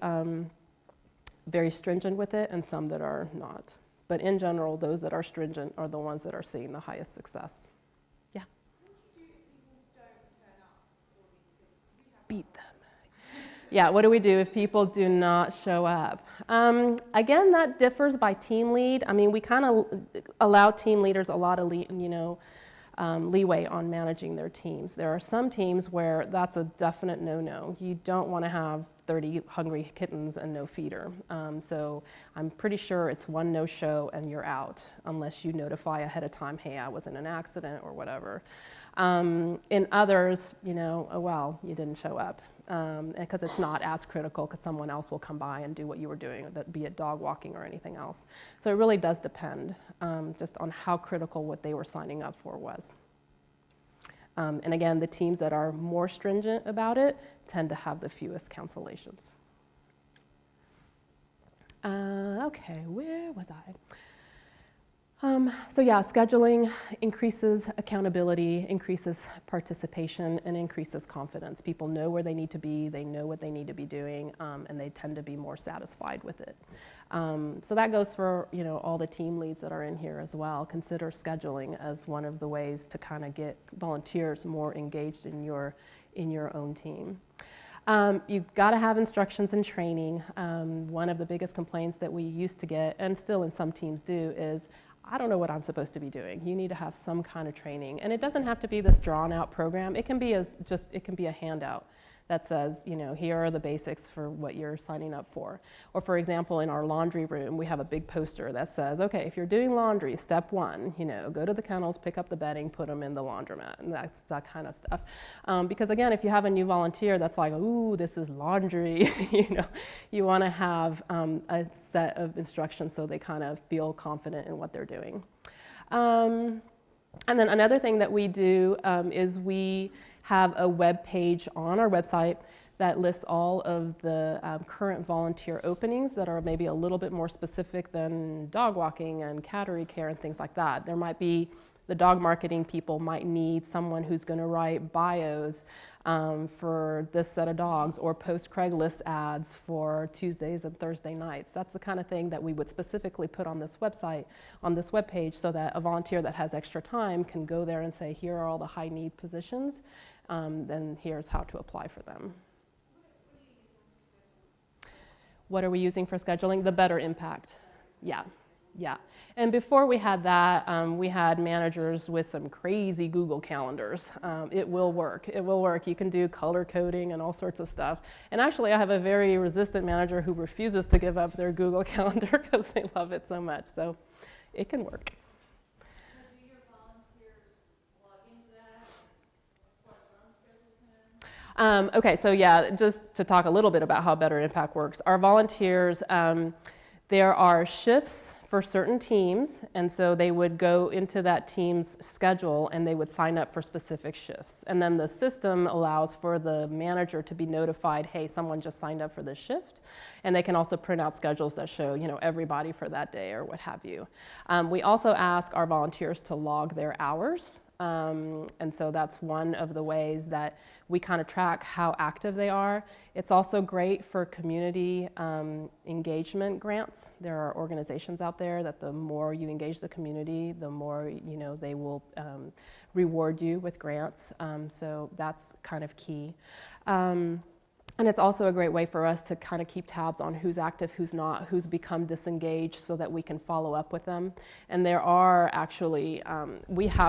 stringent with it and some that are not. But in general, those that are stringent are the ones that are seeing the highest success. Yeah? What do you do if people don't turn up for these things? Beat them. Yeah, what do we do if people do not show up? Again, that differs by team lead. I mean, we kind of allow team leaders a lot of leeway on managing their teams. There are some teams where that's a definite no-no. You don't want to have 30 hungry kittens and no feeder. So I'm pretty sure it's one no-show and you're out, unless you notify ahead of time, hey, I was in an accident or whatever. In others, oh well, you didn't show up. Because it's not as critical, because someone else will come by and do what you were doing, be it dog walking or anything else. So it really does depend just on how critical what they were signing up for was. And again, the teams that are more stringent about it tend to have the fewest cancellations. Okay, where was I? So yeah, scheduling increases accountability, increases participation, and increases confidence. People know where they need to be, they know what they need to be doing, and they tend to be more satisfied with it. So that goes for all the team leads that are in here as well. Consider scheduling as one of the ways to kind of get volunteers more engaged in your own team. You've got to have instructions and training. One of the biggest complaints that we used to get, and still in some teams do, is I don't know what I'm supposed to be doing. You need to have some kind of training. And it doesn't have to be this drawn out program. It can be it can be a handout that says, here are the basics for what you're signing up for. Or for example, in our laundry room, we have a big poster that says, okay, if you're doing laundry, step 1, go to the kennels, pick up the bedding, put them in the laundromat, and that's that kind of stuff. Because again, if you have a new volunteer that's like, ooh, this is laundry, you want to have a set of instructions so they kind of feel confident in what they're doing. And then another thing that we do is we have a web page on our website that lists all of the current volunteer openings that are maybe a little bit more specific than dog walking and cattery care and things like that. There might be the dog marketing people might need someone who's going to write bios for this set of dogs, or post Craigslist ads for Tuesdays and Thursday nights. That's the kind of thing that we would specifically put on this website, on this webpage, so that a volunteer that has extra time can go there and say, here are all the high need positions, then here's how to apply for them. What are we using for scheduling? The Better Impact. Yeah. And before we had that, we had managers with some crazy Google calendars. It will work. You can do color coding and all sorts of stuff. And actually, I have a very resistant manager who refuses to give up their Google calendar because they love it so much. So it can work. Now, do your volunteers log into that, plug run schedules in? Okay, so yeah, just to talk a little bit about how Better Impact works. Our volunteers, there are shifts for certain teams, and so they would go into that team's schedule and they would sign up for specific shifts. And then the system allows for the manager to be notified, hey, someone just signed up for this shift. And they can also print out schedules that show, everybody for that day or what have you. We also ask our volunteers to log their hours. And so that's one of the ways that we kind of track how active they are. It's also great for community engagement grants. There are organizations out there that the more you engage the community, the more they will reward you with grants. So that's kind of key. And it's also a great way for us to kind of keep tabs on who's active, who's not, who's become disengaged, so that we can follow up with them. And there are actually,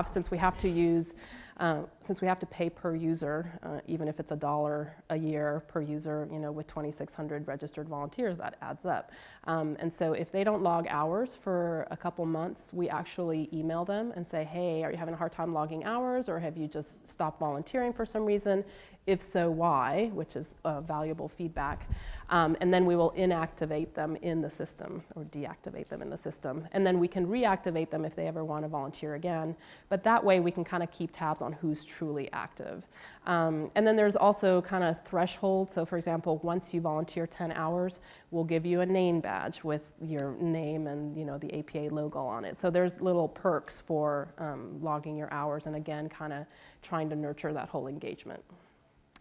since we have to pay per user, even if it's $1 a year per user, with 2,600 registered volunteers, that adds up. And so if they don't log hours for a couple months, we actually email them and say, hey, are you having a hard time logging hours, or have you just stopped volunteering for some reason? If so, why? Which is valuable feedback. And then we will inactivate them in the system, or deactivate them in the system. And then we can reactivate them if they ever want to volunteer again. But that way we can kind of keep tabs on who's truly active. And then there's also kind of thresholds. So for example, once you volunteer 10 hours, we'll give you a name badge with your name and the APA logo on it. So there's little perks for logging your hours, and again, kind of trying to nurture that whole engagement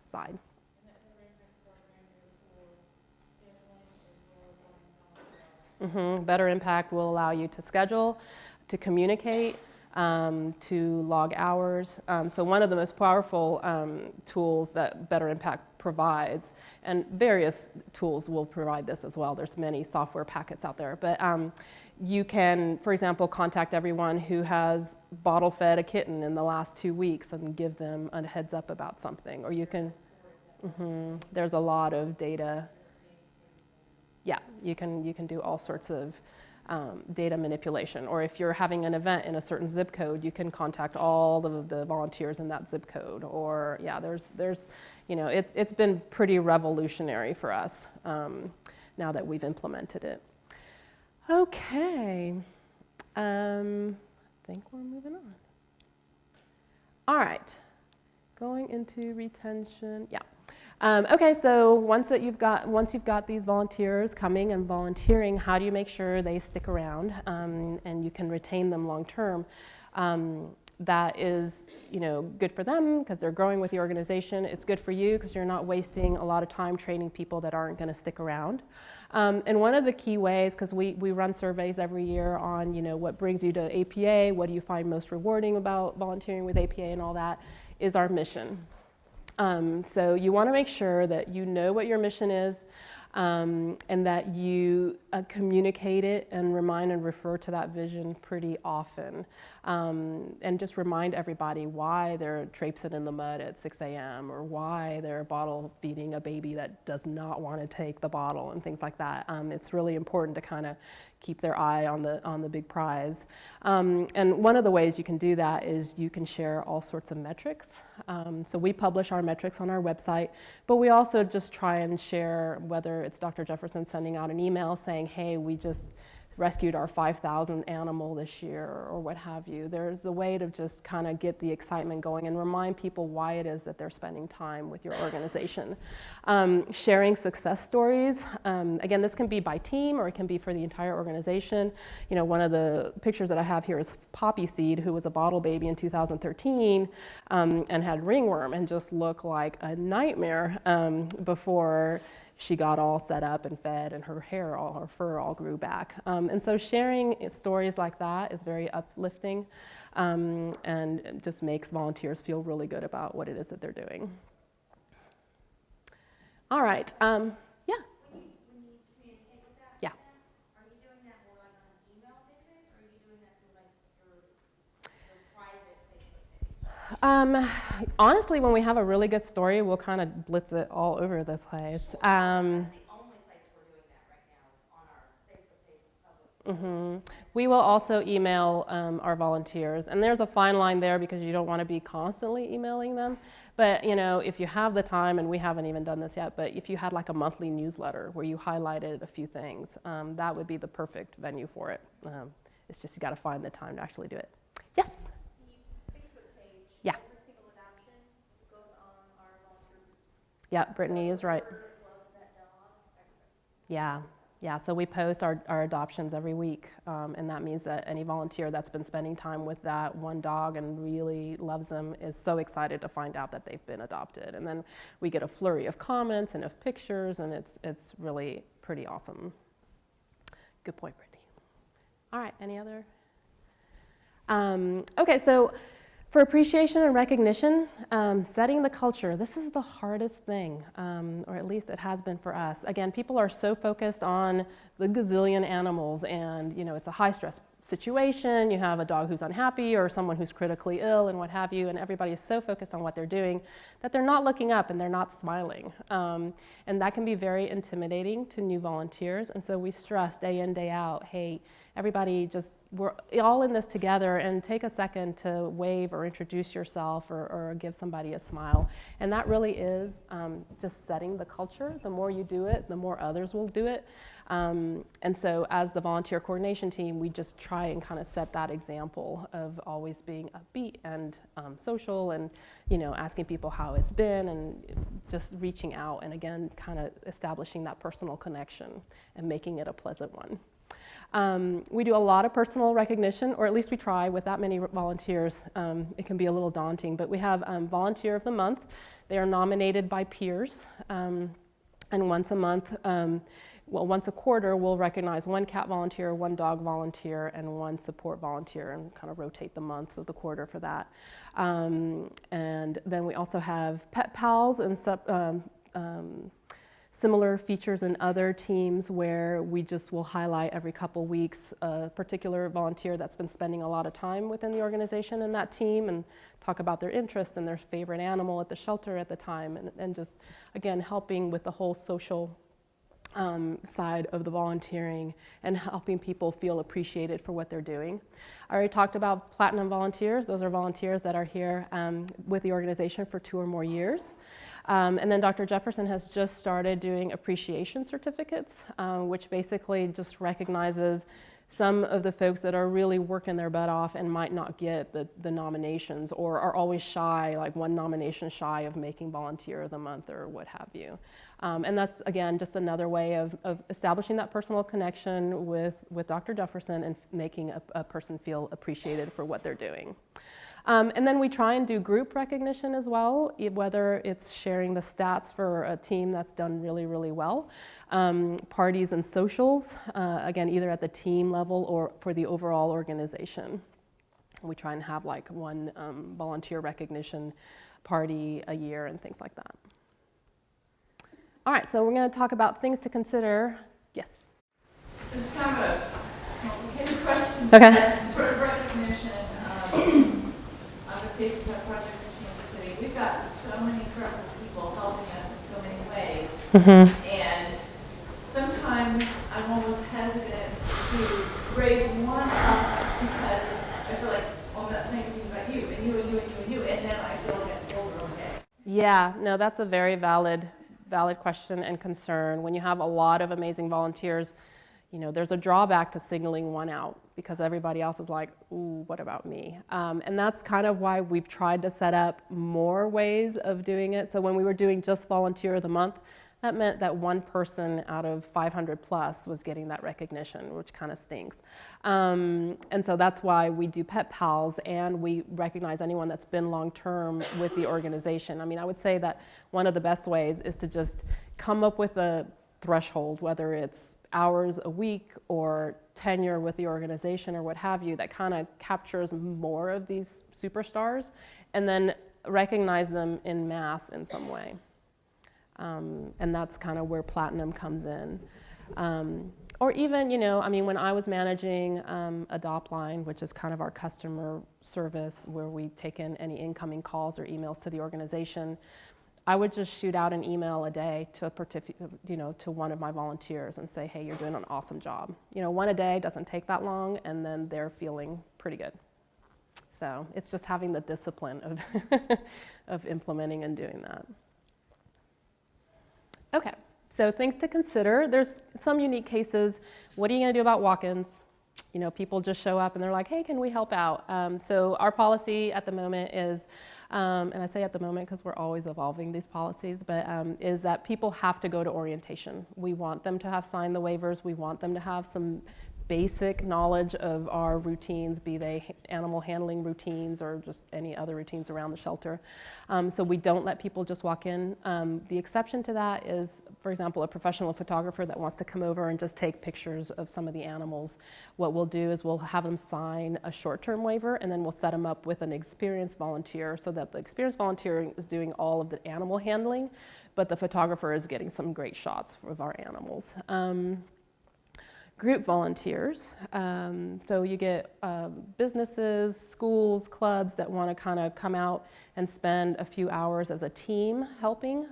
side. And that Better Impact program is for scheduling as well as volunteer hours. Better Impact will allow you to schedule, to communicate, to log hours. So one of the most powerful tools that Better Impact provides, and various tools will provide this as well, there's many software packets out there, but you can, for example, contact everyone who has bottle fed a kitten in the last 2 weeks and give them a heads up about something. Or you can, there's a lot of data. Yeah, you can do all sorts of data manipulation. Or if you're having an event in a certain zip code, you can contact all of the volunteers in that zip code. Or yeah, there's you know, it's been pretty revolutionary for us now that we've implemented it. Okay, I think we're moving on. All right, going into retention, yeah. Okay, so once you've got these volunteers coming and volunteering, how do you make sure they stick around and you can retain them long term? That is, you know, good for them because they're growing with the organization. It's good for you because you're not wasting a lot of time training people that aren't going to stick around. And one of the key ways, because we run surveys every year on, you know, what brings you to APA, what do you find most rewarding about volunteering with APA and all that, is our mission. So you want to make sure that you know what your mission is and that you communicate it and remind and refer to that vision pretty often. And just remind everybody why they're traipsing in the mud at 6 a.m. or why they're bottle feeding a baby that does not want to take the bottle and things like that. It's really important to kind of keep their eye on the big prize. And one of the ways you can do that is you can share all sorts of metrics. So we publish our metrics on our website, but we also just try and share, whether it's Dr. Jefferson sending out an email saying, hey, we just rescued our 5,000th animal this year, or what have you. There's a way to just kind of get the excitement going and remind people why it is that they're spending time with your organization. Sharing success stories. Again, this can be by team or it can be for the entire organization. You know, one of the pictures that I have here is Poppy Seed, who was a bottle baby in 2013 and had ringworm and just looked like a nightmare before she got all set up and fed and her fur all grew back. And so sharing stories like that is very uplifting and just makes volunteers feel really good about what it is that they're doing. All right, yeah. When you communicate with that, Yeah. are you doing that more like on an email database, or are you doing that through like your private Facebook page? Honestly, when we have a really good story, we'll kind of blitz it all over the place. That's the only place we're doing that right now is on our Facebook page. It's public. We will also email our volunteers, and there's a fine line there because you don't want to be constantly emailing them. But you know, if you have the time, and we haven't even done this yet, but if you had like a monthly newsletter where you highlighted a few things, that would be the perfect venue for it. It's just you got to find the time to actually do it. Yes. The Facebook page. Yeah. Every single adoption goes on our volunteer groups. Yeah, Brittany is right. Love that dog. Yeah, yeah. So we post our adoptions every week, and that means that any volunteer that's been spending time with that one dog and really loves them is so excited to find out that they've been adopted. And then we get a flurry of comments and of pictures, and it's really pretty awesome. Good point, Brittany. All right, any other? Okay, so for appreciation and recognition, setting the culture, this is the hardest thing, or at least it has been for us. Again, people are so focused on the gazillion animals, and you know, it's a high stress situation. You have a dog who's unhappy or someone who's critically ill and what have you, and everybody is so focused on what they're doing that they're not looking up and they're not smiling. And that can be very intimidating to new volunteers, and so we stress day in, day out, hey, everybody we're all in this together, and take a second to wave or introduce yourself or give somebody a smile. And that really is just setting the culture. The more you do it, the more others will do it. And so as the volunteer coordination team, we just try and kind of set that example of always being upbeat and social, and you know, asking people how it's been, and just reaching out, and again, kind of establishing that personal connection and making it a pleasant one. We do a lot of personal recognition, or at least we try. With that many volunteers, it can be a little daunting, but we have Volunteer of the Month. They are nominated by peers, and once a month well, once a quarter, we'll recognize one cat volunteer, one dog volunteer, and one support volunteer, and kind of rotate the months of the quarter for that. And then we also have pet pals and similar features in other teams where we just will highlight every couple weeks a particular volunteer that's been spending a lot of time within the organization in that team, and talk about their interest and their favorite animal at the shelter at the time, and just, again, helping with the whole social side of the volunteering and helping people feel appreciated for what they're doing. I already talked about platinum volunteers. Those are volunteers that are here with the organization for 2 or more years. And then Dr. Jefferson has just started doing appreciation certificates, which basically just recognizes some of the folks that are really working their butt off and might not get the nominations, or are always shy, like one nomination shy of making Volunteer of the Month or what have you. And that's, again, just another way of establishing that personal connection with Dr. Jefferson and making a person feel appreciated for what they're doing. And then we try and do group recognition as well, whether it's sharing the stats for a team that's done really, really well, parties and socials, again, either at the team level or for the overall organization. We try and have like one volunteer recognition party a year and things like that. All right, so we're going to talk about things to consider. Yes? This is kind of a complicated question. Okay. But sort of recognition. On the Facebook Pet Project in Kansas City, we've got so many incredible people helping us in so many ways. Mm-hmm. And sometimes I'm almost hesitant to raise one up because I feel like, well, I'm not saying anything about you, and you, and you, and you, and you, and then I feel like it's over, okay. Yeah, no, that's a very valid question and concern. When you have a lot of amazing volunteers, you know, there's a drawback to singling one out because everybody else is like, ooh, what about me? And that's kind of why we've tried to set up more ways of doing it. So when we were doing just Volunteer of the Month, that meant that one person out of 500 plus was getting that recognition, which kind of stinks. And so that's why we do Pet Pals, and we recognize anyone that's been long-term with the organization. I mean, I would say that one of the best ways is to just come up with a threshold, whether it's hours a week or tenure with the organization or what have you, that kind of captures more of these superstars, and then recognize them in mass in some way. And that's kind of where Platinum comes in. Or even, you know, I mean, when I was managing Adopt Line, which is kind of our customer service where we take in any incoming calls or emails to the organization, I would just shoot out an email a day to to one of my volunteers and say, hey, you're doing an awesome job. You know, one a day doesn't take that long, and then they're feeling pretty good. So it's just having the discipline of, of implementing and doing that. Okay, so things to consider. There's some unique cases. What are you going to do about walk-ins? You know, people just show up and they're like, hey, can we help out? So our policy at the moment is, and I say at the moment because we're always evolving these policies, but is that people have to go to orientation. We want them to have signed the waivers. We want them to have some basic knowledge of our routines, be they animal handling routines or just any other routines around the shelter. So we don't let people just walk in. The exception to that is, for example, a professional photographer that wants to come over and just take pictures of some of the animals. What we'll do is we'll have them sign a short-term waiver, and then we'll set them up with an experienced volunteer so that the experienced volunteer is doing all of the animal handling, but the photographer is getting some great shots of our animals. Group volunteers, so you get businesses, schools, clubs that want to kind of come out and spend a few hours as a team helping,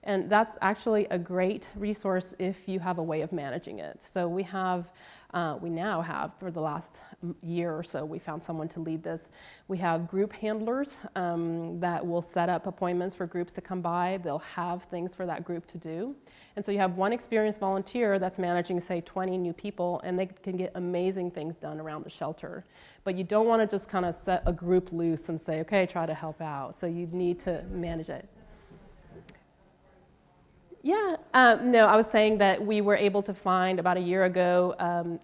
and that's actually a great resource if you have a way of managing it. So we now have, for the last year or so, we found someone to lead this. We have group handlers that will set up appointments for groups to come by. They'll have things for that group to do. And so you have one experienced volunteer that's managing, say, 20 new people, and they can get amazing things done around the shelter. But you don't want to just kind of set a group loose and say, okay, try to help out. So you need to manage it. Yeah, no, I was saying that we were able to find about a year ago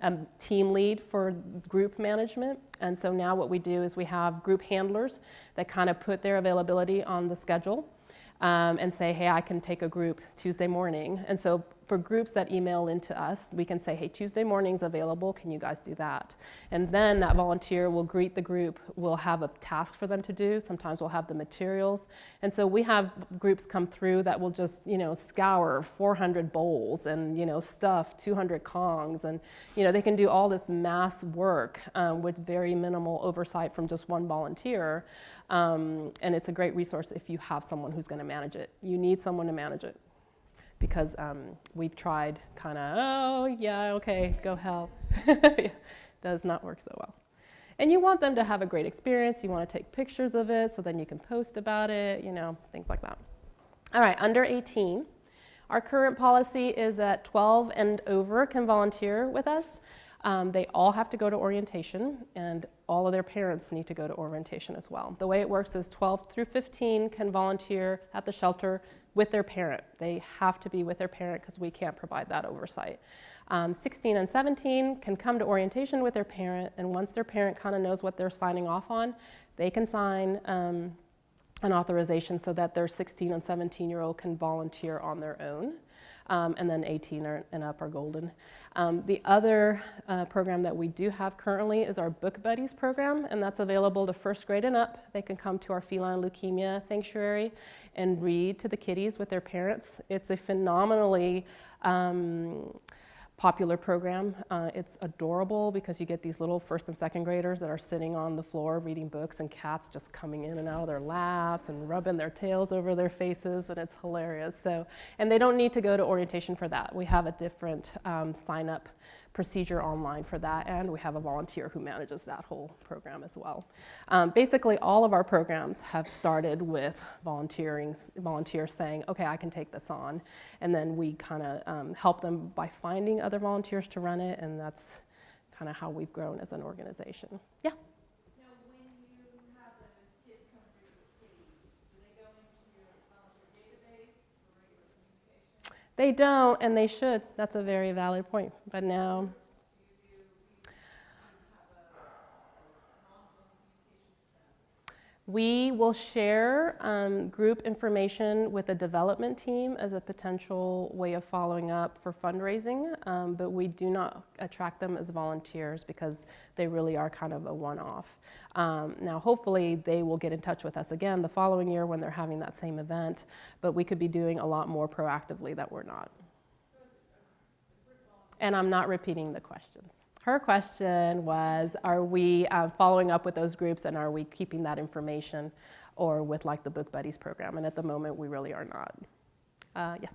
a team lead for group management. And so now what we do is we have group handlers that kind of put their availability on the schedule and say, hey, I can take a group Tuesday morning. And so for groups that email into us, we can say, hey, Tuesday morning's available, can you guys do that? And then that volunteer will greet the group, we'll have a task for them to do, sometimes we'll have the materials. And so we have groups come through that will just, scour 400 bowls and, stuff 200 Kongs, and, they can do all this mass work with very minimal oversight from just one volunteer. And it's a great resource if you have someone who's going to manage it. You need someone to manage it. Because we've tried kind of, oh, yeah, okay, go help. Does not work so well. And you want them to have a great experience. You want to take pictures of it so then you can post about it, things like that. All right, under 18. Our current policy is that 12 and over can volunteer with us. They all have to go to orientation, and all of their parents need to go to orientation as well. The way it works is 12 through 15 can volunteer at the shelter with their parent. They have to be with their parent because we can't provide that oversight. 16 and 17 can come to orientation with their parent, and once their parent kind of knows what they're signing off on, they can sign an authorization so that their 16 and 17-year-old can volunteer on their own. And then 18 and up are golden. The other program that we do have currently is our Book Buddies program, and that's available to first grade and up. They can come to our feline leukemia sanctuary and read to the kiddies with their parents. It's a phenomenally popular program. It's adorable because you get these little first and second graders that are sitting on the floor reading books, and cats just coming in and out of their laps and rubbing their tails over their faces, and it's hilarious. So, and they don't need to go to orientation for that. We have a different sign-up procedure online for that, and we have a volunteer who manages that whole program as well. Basically, all of our programs have started with volunteers saying, okay, I can take this on, and then we kind of help them by finding other volunteers to run it, and that's kind of how we've grown as an organization. Yeah? Now, when you have those kids come through the kitties, do they go into your volunteer database for regular communication? They don't, and they should. That's a very valid point. But now, we will share group information with the development team as a potential way of following up for fundraising, but we do not attract them as volunteers because they really are kind of a one-off. Now, hopefully, they will get in touch with us again the following year when they're having that same event, but we could be doing a lot more proactively that we're not. And I'm not repeating the questions. Her question was, are we following up with those groups, and are we keeping that information, or with like the Book Buddies program? And at the moment, we really are not. Yes?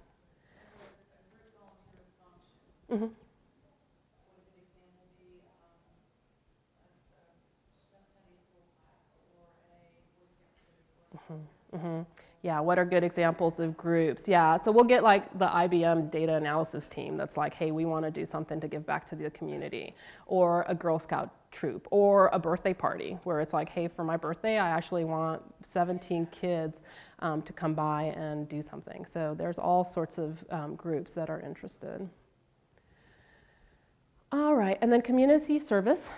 Mm-hmm. Mm-hmm. Yeah, what are good examples of groups? Yeah, so we'll get like the IBM data analysis team that's like, hey, we want to do something to give back to the community, or a Girl Scout troop, or a birthday party where it's like, hey, for my birthday, I actually want 17 kids to come by and do something. So there's all sorts of groups that are interested. All right, and then community service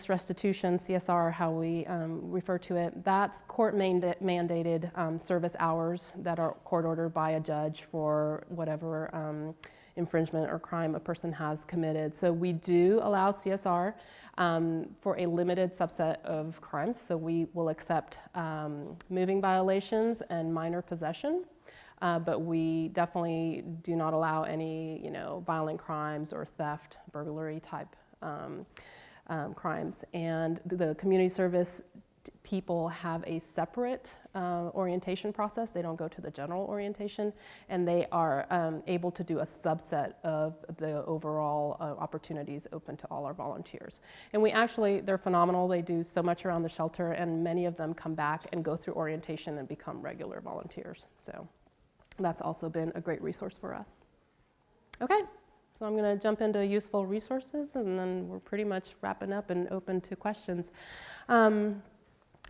restitution, CSR, how we refer to it, that's court mandated service hours that are court ordered by a judge for whatever infringement or crime a person has committed. So we do allow CSR for a limited subset of crimes. So we will accept moving violations and minor possession. But we definitely do not allow any, violent crimes or theft, burglary type crimes. And the community service people have a separate orientation process. They don't go to the general orientation, and they are able to do a subset of the overall opportunities open to all our volunteers. And they're phenomenal. They do so much around the shelter, and many of them come back and go through orientation and become regular volunteers. So that's also been a great resource for us. Okay, so I'm going to jump into useful resources, and then we're pretty much wrapping up and open to questions.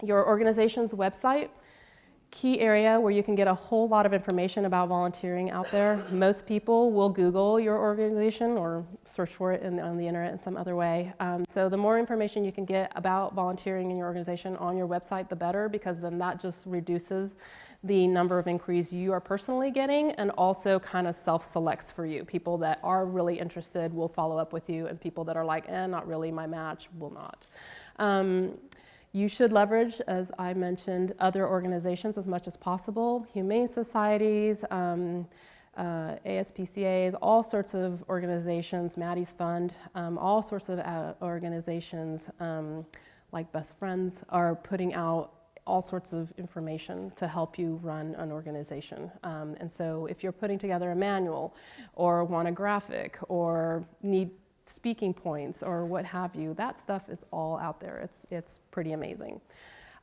Your organization's website key area where you can get a whole lot of information about volunteering out there. Most people will Google your organization or search for it on the internet in some other way. So the more information you can get about volunteering in your organization on your website, the better, because then that just reduces the number of inquiries you are personally getting, and also kind of self-selects for you. People that are really interested will follow up with you, and people that are like, not really my match, will not. You should leverage, as I mentioned, other organizations as much as possible, humane societies, ASPCAs, all sorts of organizations, Maddie's Fund, all sorts of organizations like Best Friends are putting out all sorts of information to help you run an organization. And so if you're putting together a manual or want a graphic or need speaking points or what have you, that stuff is all out there. It's pretty amazing.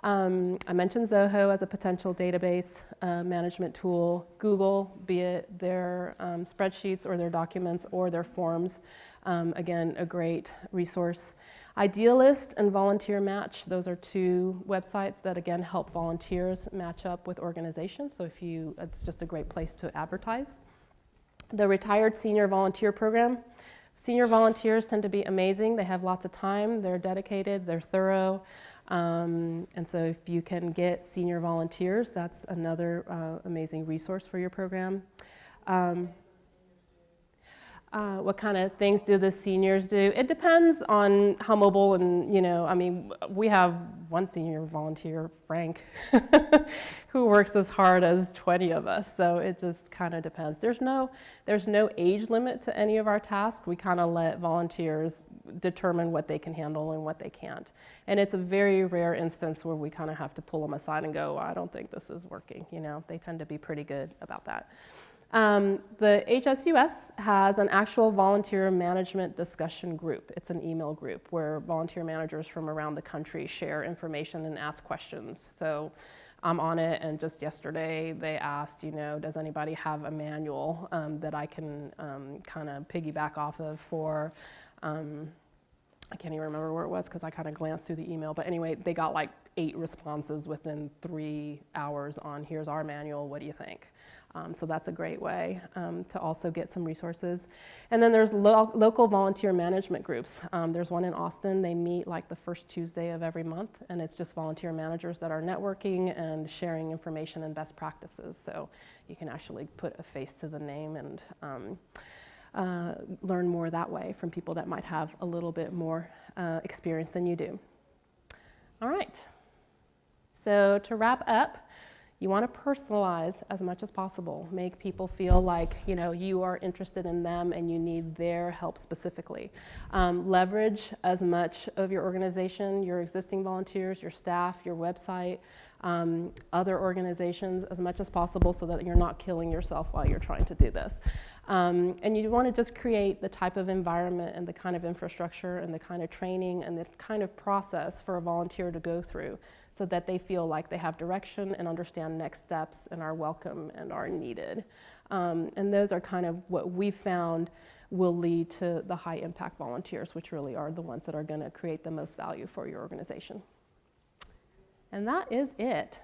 I mentioned Zoho as a potential database management tool. Google, be it their spreadsheets or their documents or their forms, again, a great resource. Idealist and Volunteer Match, those are two websites that again help volunteers match up with organizations. So it's just a great place to advertise. The Retired Senior Volunteer Program. Senior volunteers tend to be amazing. They have lots of time, they're dedicated, they're thorough. And so if you can get senior volunteers, that's another amazing resource for your program. What kind of things do the seniors do? It depends on how mobile and, I mean, we have one senior volunteer, Frank, who works as hard as 20 of us. So it just kind of depends. There's no age limit to any of our tasks. We kind of let volunteers determine what they can handle and what they can't. And it's a very rare instance where we kind of have to pull them aside and go, I don't think this is working. They tend to be pretty good about that. The HSUS has an actual volunteer management discussion group. It's an email group where volunteer managers from around the country share information and ask questions. So I'm on it, and just yesterday they asked, does anybody have a manual that I can kind of piggyback off of for, I can't even remember where it was because I kind of glanced through the email, but anyway, they got like 8 responses within 3 hours on here's our manual, what do you think? So that's a great way to also get some resources. And then there's local volunteer management groups. There's one in Austin. They meet like the first Tuesday of every month, and it's just volunteer managers that are networking and sharing information and best practices. So you can actually put a face to the name and learn more that way from people that might have a little bit more experience than you do. All right. So to wrap up, you want to personalize as much as possible. Make people feel like you are interested in them and you need their help specifically. Leverage as much of your organization, your existing volunteers, your staff, your website, other organizations as much as possible so that you're not killing yourself while you're trying to do this. And you want to just create the type of environment and the kind of infrastructure and the kind of training and the kind of process for a volunteer to go through so that they feel like they have direction and understand next steps and are welcome and are needed. And those are kind of what we found will lead to the high impact volunteers, which really are the ones that are going to create the most value for your organization. And that is it.